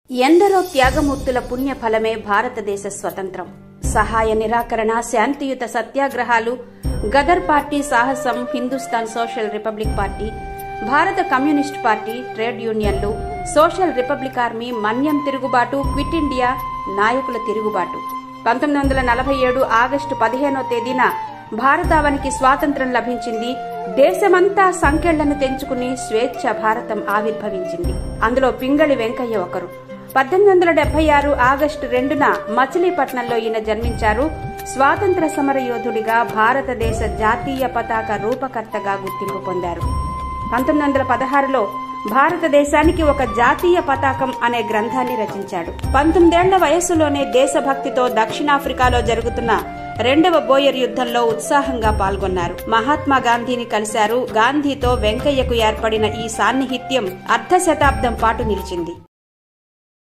ఎందరో త్యాగమూర్తుల పుణ్యఫలమే భారతదేశ స్వతంత్రం. సహాయ నిరాకరణ, శాంతియుత సత్యాగ్రహాలు, గదర్ పార్టీ సాహసం, హిందుస్థాన్ సోషల్ రిపబ్లిక్ పార్టీ, భారత కమ్యూనిస్టు పార్టీ, ట్రేడ్ యూనియన్లు, సోషల్ రిపబ్లిక్ ఆర్మీ, మన్యం తిరుగుబాటు, క్విట్ ఇండియా నాయకుల తిరుగుబాటు. 1947 ఆగస్టు 15వ తేదీన భారతావనికి స్వాతంత్ర్యం లభించింది. దేశమంతా సంకెళ్లను తెంచుకుని స్వేచ్ఛ భారతం ఆవిర్భవించింది. అందులో పింగళి వెంకయ్య ఒకరు. 1876 ఆగస్టు 2న మచిలీపట్నంలో ఈయన జన్మించారు. స్వాతంత్ర సమర యోధుడిగా, భారతదేశ జాతీయ పతాక రూపకర్తగా గుర్తింపు పొందారు. 1916లో భారతదేశానికి ఒక జాతీయ పతాకం అనే గ్రంథాన్ని రచించాడు. 19 ఏళ్ల వయస్సులోనే దేశభక్తితో దక్షిణాఫ్రికాలో జరుగుతున్న 2వ బోయర్ యుద్ధంలో ఉత్సాహంగా పాల్గొన్నారు. మహాత్మా గాంధీని కలిశారు. గాంధీతో వెంకయ్యకు ఏర్పడిన ఈ సాన్నిహిత్యం అర్ధ శతాబ్దం పాటు నిలిచింది.